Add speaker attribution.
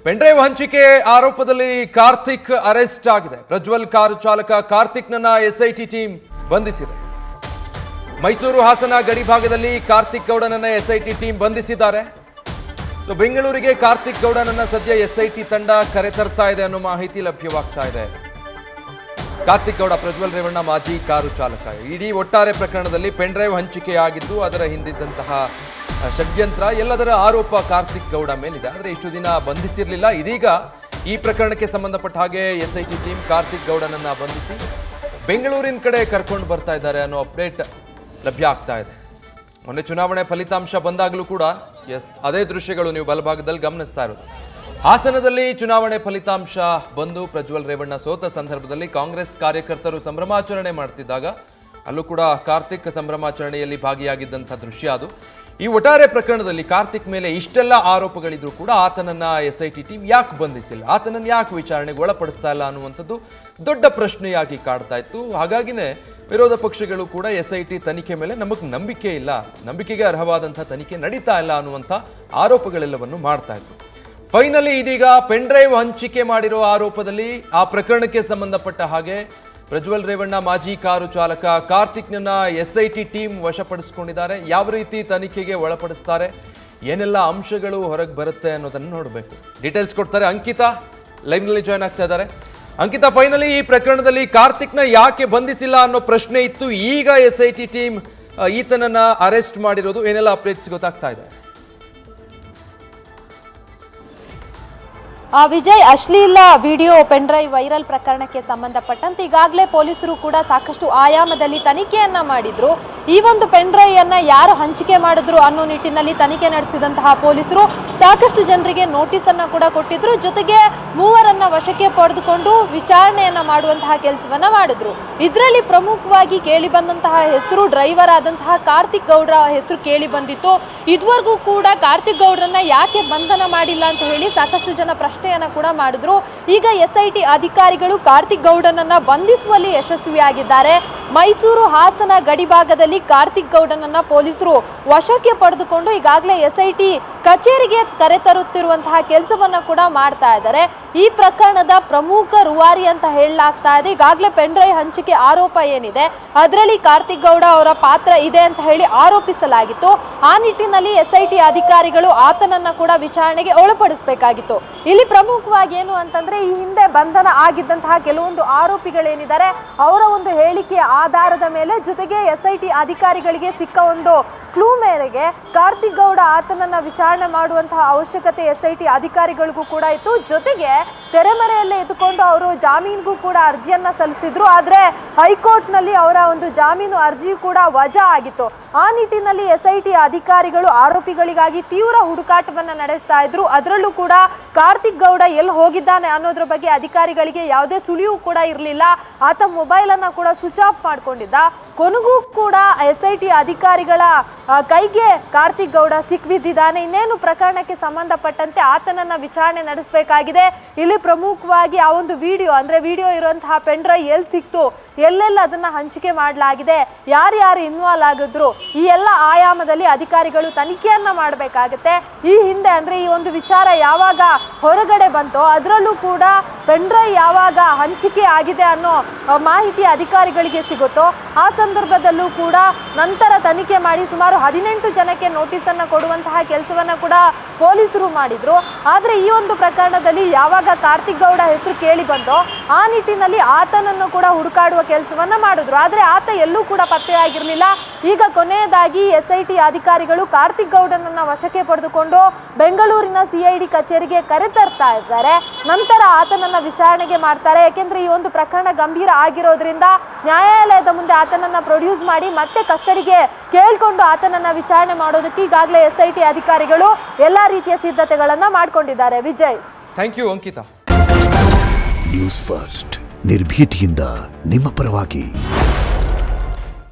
Speaker 1: Pen drive ಹಂಚಿಕೆ ಆರೋಪದಲ್ಲಿ Karthik arrest ಆಗಿದೆ. ಪ್ರಜ್ವಲ್ ಕಾರು ಚಾಲಕ ಕಾರ್ತಿಕ್ನನ್ನ ಎಸ್ಐಟಿ ಟೀಮ್ ಬಂಧಿಸಿದೆ. ಮೈಸೂರು ಹಾಸನ ಗಡಿ ಭಾಗದಲ್ಲಿ ಕಾರ್ತಿಕ್ ಗೌಡನನ್ನ ಎಸ್ಐಟಿ ಟೀಮ್ ಬಂಧಿಸಿದ್ದಾರೆ. ಬೆಂಗಳೂರಿಗೆ ಕಾರ್ತಿಕ್ ಗೌಡನನ್ನ ಸದ್ಯ ಎಸ್ಐಟಿ ತಂಡ ಕರೆತರ್ತಾ ಇದೆ ಅನ್ನೋ ಮಾಹಿತಿ ಲಭ್ಯವಾಗ್ತಾ ಇದೆ. ಕಾರ್ತಿಕ್ ಗೌಡ ಪ್ರಜ್ವಲ್ ರೇವಣ್ಣ ಮಾಜಿ ಕಾರು ಚಾಲಕ. ಇಡೀ ಒಟ್ಟಾರೆ ಪ್ರಕರಣದಲ್ಲಿ ಪೆನ್ಡ್ರೈವ್ ಹಂಚಿಕೆಯಾಗಿದ್ದು ಅದರ ಹಿಂದಿದ್ದಂತಹ ಷಡ್ಯಂತ್ರ ಎಲ್ಲದರ ಆರೋಪ ಕಾರ್ತಿಕ್ ಗೌಡ ಮೇಲಿದೆ. ಆದರೆ ಇಷ್ಟು ದಿನ ಬಂಧಿಸಿರಲಿಲ್ಲ. ಇದೀಗ ಈ ಪ್ರಕರಣಕ್ಕೆ ಸಂಬಂಧಪಟ್ಟ ಹಾಗೆ ಎಸ್ಐಟಿ ಟೀಮ್ ಕಾರ್ತಿಕ್ ಗೌಡನನ್ನ ಬಂಧಿಸಿ ಬೆಂಗಳೂರಿನ ಕಡೆ ಕರ್ಕೊಂಡು ಬರ್ತಾ ಇದ್ದಾರೆ ಅನ್ನೋ ಅಪ್ಡೇಟ್ ಲಭ್ಯ ಆಗ್ತಾ ಇದೆ. ಮೊನ್ನೆ ಚುನಾವಣೆ ಫಲಿತಾಂಶ ಬಂದಾಗಲೂ ಕೂಡ ಅದೇ ದೃಶ್ಯಗಳು ನೀವು ಬಲಭಾಗದಲ್ಲಿ ಗಮನಿಸ್ತಾ ಇರೋದು. ಹಾಸನದಲ್ಲಿ ಚುನಾವಣೆ ಫಲಿತಾಂಶ ಬಂದು ಪ್ರಜ್ವಲ್ ರೇವಣ್ಣ ಸೋತ ಸಂದರ್ಭದಲ್ಲಿ ಕಾಂಗ್ರೆಸ್ ಕಾರ್ಯಕರ್ತರು ಸಂಭ್ರಮಾಚರಣೆ ಮಾಡ್ತಿದ್ದಾಗ ಅಲ್ಲೂ ಕೂಡ ಕಾರ್ತಿಕ್ ಸಂಭ್ರಮಾಚರಣೆಯಲ್ಲಿ ಭಾಗಿಯಾಗಿದ್ದಂಥ ದೃಶ್ಯ ಅದು. ಈ ಒಟ್ಟಾರೆ ಪ್ರಕರಣದಲ್ಲಿ ಕಾರ್ತಿಕ್ ಮೇಲೆ ಇಷ್ಟೆಲ್ಲ ಆರೋಪಗಳಿದ್ರು ಕೂಡ ಆತನನ್ನ ಎಸ್ಐಟಿ ಟೀಮ್ ಯಾಕೆ ಬಂಧಿಸಿಲ್ಲ, ಆತನನ್ನು ಯಾಕೆ ವಿಚಾರಣೆಗೆ ಒಳಪಡಿಸ್ತಾ ಇಲ್ಲ ಅನ್ನುವಂಥದ್ದು ದೊಡ್ಡ ಪ್ರಶ್ನೆಯಾಗಿ ಕಾಡ್ತಾ ಇತ್ತು. ಹಾಗಾಗಿನೇ ವಿರೋಧ ಪಕ್ಷಗಳು ಕೂಡ ಎಸ್ಐಟಿ ತನಿಖೆ ಮೇಲೆ ನಮಗೆ ನಂಬಿಕೆ ಇಲ್ಲ, ನಂಬಿಕೆಗೆ ಅರ್ಹವಾದಂಥ ತನಿಖೆ ನಡೀತಾ ಇಲ್ಲ ಅನ್ನುವಂಥ ಆರೋಪಗಳೆಲ್ಲವನ್ನು ಮಾಡ್ತಾ ಇತ್ತು. ಫೈನಲಿ ಇದೀಗ ಪೆನ್ಡ್ರೈವ್ ಹಂಚಿಕೆ ಮಾಡಿರೋ ಆರೋಪದಲ್ಲಿ ಆ ಪ್ರಕರಣಕ್ಕೆ ಸಂಬಂಧಪಟ್ಟ ಹಾಗೆ ಪ್ರಜ್ವಲ್ ರೇವಣ್ಣ ಮಾಜಿ ಕಾರು ಚಾಲಕ ಕಾರ್ತಿಕ್ನನ್ನ ಎಸ್ಐಟಿ ಟೀಮ್ ವಶಪಡಿಸಿಕೊಂಡಿದ್ದಾರೆ. ಯಾವ ರೀತಿ ತನಿಖೆಗೆ ಒಳಪಡಿಸ್ತಾರೆ, ಏನೆಲ್ಲ ಅಂಶಗಳು ಹೊರಗೆ ಬರುತ್ತೆ ಅನ್ನೋದನ್ನು ನೋಡಬೇಕು. ಡೀಟೇಲ್ಸ್ ಕೊಡ್ತಾರೆ ಅಂಕಿತಾ, ಲೈವ್ನಲ್ಲಿ ಜಾಯ್ನ್ ಆಗ್ತಾ ಇದ್ದಾರೆ. ಅಂಕಿತಾ, ಫೈನಲಿ ಈ ಪ್ರಕರಣದಲ್ಲಿ ಕಾರ್ತಿಕ್ನ ಯಾಕೆ ಬಂಧಿಸಿಲ್ಲ ಅನ್ನೋ ಪ್ರಶ್ನೆ ಇತ್ತು. ಈಗ ಎಸ್ಐಟಿ ಟೀಮ್ ಈತನನ್ನ ಅರೆಸ್ಟ್ ಮಾಡಿರೋದು, ಏನೆಲ್ಲ ಅಪ್ಡೇಟ್ಸ್ ಗೊತ್ತಾಗ್ತಾ ಇದೆ?
Speaker 2: ವಿಜಯ್, ಅಶ್ಲೀಲ ವಿಡಿಯೋ ಪೆನ್ಡ್ರೈವ್ ವೈರಲ್ ಪ್ರಕರಣಕ್ಕೆ ಸಂಬಂಧಪಟ್ಟಂತೆ ಈಗಾಗಲೇ ಪೊಲೀಸರು ಕೂಡ ಸಾಕಷ್ಟು ಆಯಾಮದಲ್ಲಿ ತನಿಖೆಯನ್ನ ಮಾಡಿದ್ರು. ಈ ಒಂದು ಪೆನ್ಡ್ರೈವ್ ಅನ್ನ ಯಾರು ಹಂಚಿಕೆ ಮಾಡಿದ್ರು ಅನ್ನೋ ನಿಟ್ಟಿನಲ್ಲಿ ತನಿಖೆ ನಡೆಸಿದಂತಹ ಪೊಲೀಸರು ಸಾಕಷ್ಟು ಜನರಿಗೆ ನೋಟಿಸ್ ಅನ್ನ ಕೂಡ ಕೊಟ್ಟಿದ್ರು. ಜೊತೆಗೆ ಮೂವರನ್ನ ವಶಕ್ಕೆ ಪಡೆದುಕೊಂಡು ವಿಚಾರಣೆಯನ್ನ ಮಾಡುವಂತಹ ಕೆಲಸವನ್ನ ಮಾಡಿದ್ರು. ಇದರಲ್ಲಿ ಪ್ರಮುಖವಾಗಿ ಕೇಳಿ ಬಂದಂತಹ ಹೆಸರು ಡ್ರೈವರ್ ಆದಂತಹ ಕಾರ್ತಿಕ್ ಗೌಡ್ರ ಹೆಸರು ಕೇಳಿ ಬಂದಿತ್ತು. ಇದುವರೆಗೂ ಕೂಡ ಕಾರ್ತಿಕ್ ಗೌಡ್ರನ್ನ ಯಾಕೆ ಬಂಧನ ಮಾಡಿಲ್ಲ ಅಂತ ಹೇಳಿ ಸಾಕಷ್ಟು ಜನ ಪ್ರಶ್ನೆಯನ್ನ ಕೂಡ ಮಾಡಿದ್ರು. ಈಗ ಎಸ್ಐಟಿ ಅಧಿಕಾರಿಗಳು ಕಾರ್ತಿಕ್ ಗೌಡನನ್ನ ಬಂಧಿಸುವಲ್ಲಿ ಯಶಸ್ವಿಯಾಗಿದ್ದಾರೆ. ಮೈಸೂರು ಹಾಸನ ಗಡಿ ಭಾಗದಲ್ಲಿ ಕಾರ್ತಿಕ್ ಗೌಡನನ್ನ ಪೊಲೀಸರು ವಶಕ್ಕೆ ಪಡೆದುಕೊಂಡು ಈಗಾಗಲೇ ಎಸ್ಐಟಿ ಕಚೇರಿಗೆ ಕರೆತರುತ್ತಿರುವಂತಹ ಕೆಲಸವನ್ನ ಕೂಡ ಮಾಡ್ತಾ ಇದ್ದಾರೆ. ಈ ಪ್ರಕರಣದ ಪ್ರಮುಖ ರೂವಾರಿ ಅಂತ ಹೇಳಲಾಗ್ತಾ ಇದೆ. ಈಗಾಗಲೇ ಪೆನ್ಡ್ರೈವ್ ಹಂಚಿಕೆ ಆರೋಪ ಏನಿದೆ ಅದರಲ್ಲಿ ಕಾರ್ತಿಕ್ ಗೌಡ ಅವರ ಪಾತ್ರ ಇದೆ ಅಂತ ಹೇಳಿ ಆರೋಪಿಸಲಾಗಿತ್ತು. ಆ ನಿಟ್ಟಿನಲ್ಲಿ ಎಸ್ಐಟಿ ಅಧಿಕಾರಿಗಳು ಆತನನ್ನ ಕೂಡ ವಿಚಾರಣೆಗೆ ಒಳಪಡಿಸಬೇಕಾಗಿತ್ತು. ಇಲ್ಲಿ ಪ್ರಮುಖವಾಗಿ ಏನು ಅಂತಂದ್ರೆ, ಈ ಹಿಂದೆ ಬಂಧನ ಆಗಿದ್ದಂತಹ ಕೆಲವೊಂದು ಆರೋಪಿಗಳೇನಿದ್ದಾರೆ ಅವರ ಒಂದು ಹೇಳಿಕೆಯ ಆಧಾರದ ಮೇಲೆ, ಜೊತೆಗೆ ಎಸ್ಐಟಿ ಅಧಿಕಾರಿಗಳಿಗೆ ಸಿಕ್ಕ ಒಂದು ಕ್ಲೂ ಮೇರೆಗೆ ಕಾರ್ತಿಕ್ ಗೌಡ ಆತನನ್ನ ವಿಚಾರಣೆ ಮಾಡುವಂತಹ ಅವಶ್ಯಕತೆ ಎಸ್ಐಟಿ ಅಧಿಕಾರಿಗಳಿಗೂ ಕೂಡ ಇತ್ತು. ಜೊತೆಗೆ ತೆರೆಮರೆಯಲ್ಲೇ ಇದ್ದುಕೊಂಡು ಅವರು ಜಾಮೀನಿಗೂ ಕೂಡ ಅರ್ಜಿಯನ್ನ ಸಲ್ಲಿಸಿದ್ರು. ಆದ್ರೆ ಹೈಕೋರ್ಟ್ ನಲ್ಲಿ ಅವರ ಒಂದು ಜಾಮೀನು ಅರ್ಜಿ ಕೂಡ ವಜಾ ಆಗಿತ್ತು. ಆ ನಿಟ್ಟಿನಲ್ಲಿ ಎಸ್ಐಟಿ ಅಧಿಕಾರಿಗಳು ಆರೋಪಿಗಳಿಗಾಗಿ ತೀವ್ರ ಹುಡುಕಾಟವನ್ನ ನಡೆಸ್ತಾ ಇದ್ರು. ಅದರಲ್ಲೂ ಕೂಡ ಕಾರ್ತಿಕ್ ಗೌಡ ಎಲ್ಲಿ ಹೋಗಿದ್ದಾನೆ ಅನ್ನೋದ್ರ ಬಗ್ಗೆ ಅಧಿಕಾರಿಗಳಿಗೆ ಯಾವುದೇ ಸುಳಿವು ಕೂಡ ಇರಲಿಲ್ಲ. ಆತ ಮೊಬೈಲ್ ಅನ್ನ ಕೂಡ ಸ್ವಿಚ್ ಆಫ್ ಮಾಡ್ಕೊಂಡಿದ್ದ. ಕೊನೆಗೂ ಕೂಡ ಎಸ್ಐಟಿ ಅಧಿಕಾರಿಗಳ ಕೈಗೆ ಕಾರ್ತಿಕ್ ಗೌಡ ಸಿಕ್ಬಿದ್ದಿದ್ದಾನೆ. ಇನ್ನೇನು ಪ್ರಕರಣಕ್ಕೆ ಸಂಬಂಧಪಟ್ಟಂತೆ ಆತನನ್ನ ವಿಚಾರಣೆ ನಡೆಸಬೇಕಾಗಿದೆ. ಇಲ್ಲಿ ಪ್ರಮುಖವಾಗಿ ಆ ಒಂದು ವಿಡಿಯೋ ಇರುವಂತಹ ಪೆನ್ಡ್ರೈವ್ ಎಲ್ಲಿ ಸಿಕ್ತು, ಎಲ್ಲೆಲ್ಲ ಅದನ್ನ ಹಂಚಿಕೆ ಮಾಡಲಾಗಿದೆ, ಯಾರ್ಯಾರು ಇನ್ವಾಲ್ವ್ ಆಗಿದ್ರು, ಈ ಎಲ್ಲ ಆಯಾಮದಲ್ಲಿ ಅಧಿಕಾರಿಗಳು ತನಿಖೆಯನ್ನ ಮಾಡಬೇಕಾಗತ್ತೆ. ಈ ಹಿಂದೆ ಅಂದ್ರೆ ಈ ಒಂದು ವಿಚಾರ ಯಾವಾಗ ಹೊರಗಡೆ ಬಂತೋ ಅದರಲ್ಲೂ ಕೂಡ ಪೆನ್ಡ್ರೈವ್ ಯಾವಾಗ ಹಂಚಿಕೆ ಆಗಿದೆ ಅನ್ನೋ ಮಾಹಿತಿ ಅಧಿಕಾರಿಗಳಿಗೆ ಸಿಗುತ್ತೋ ಆ ಸಂದರ್ಭದಲ್ಲೂ ಕೂಡ ನಂತರ ತನಿಖೆ ಮಾಡಿ ಸುಮಾರು 18 ಜನಕ್ಕೆ ನೋಟಿಸ್ ಅನ್ನ ಕೊಡುವಂತಹ ಕೆಲಸವನ್ನ ಕೂಡ ಪೊಲೀಸರು ಮಾಡಿದ್ರು. ಆದ್ರೆ ಈ ಒಂದು ಪ್ರಕರಣದಲ್ಲಿ ಯಾವಾಗ ಕಾರ್ತಿಕ್ ಗೌಡ ಹೆಸರು ಕೇಳಿ ಬಂತೋ ಆ ನಿಟ್ಟಿನಲ್ಲಿ ಆತನನ್ನು ಕೂಡ ಹುಡುಕಾಡುವ ಕೆಲಸವನ್ನ ಮಾಡಿದ್ರು. ಆದ್ರೆ ಆತ ಎಲ್ಲೂ ಕೂಡ ಪತ್ತೆಯಾಗಿರ್ಲಿಲ್ಲ. ಈಗ ಕೊನೆಯದಾಗಿ ಎಸ್ಐಟಿ ಅಧಿಕಾರಿಗಳು ಕಾರ್ತಿಕ್ ಗೌಡನನ್ನ ವಶಕ್ಕೆ ಪಡೆದುಕೊಂಡು ಬೆಂಗಳೂರಿನ ಸಿಐಡಿ ಕಚೇರಿಗೆ ಕರೆತರ್ತಾ ಇದ್ದಾರೆ. ನಂತರ ಆತನನ್ನ ವಿಚಾರಣೆಗೆ ಮಾಡ್ತಾರೆ. ಯಾಕೆಂದ್ರೆ ಈ ಒಂದು ಪ್ರಕರಣ ಗಂಭೀರ ಆಗಿರೋದ್ರಿಂದ ನ್ಯಾಯಾಲಯದ ಮುಂದೆ ಆತನನ್ನ ಪ್ರೊಡ್ಯೂಸ್ ಮಾಡಿ ಮತ್ತೆ ಕಸ್ಟಡಿಗೆ ಕೇಳ್ಕೊಂಡು ಆತನನ್ನ ವಿಚಾರಣೆ ಮಾಡೋದಕ್ಕೆ ಈಗಾಗಲೇ ಎಸ್ಐಟಿ ಅಧಿಕಾರಿಗಳು ಎಲ್ಲಾ ರೀತಿಯ ಸಿದ್ಧತೆಗಳನ್ನ ಮಾಡ್ಕೊಂಡಿದ್ದಾರೆ. Vijay,
Speaker 1: thank you Ankita.
Speaker 3: News first ನಿರ್ಭೀತಿಯಿಂದ ನಿಮ್ಮ ಪರವಾಗಿ.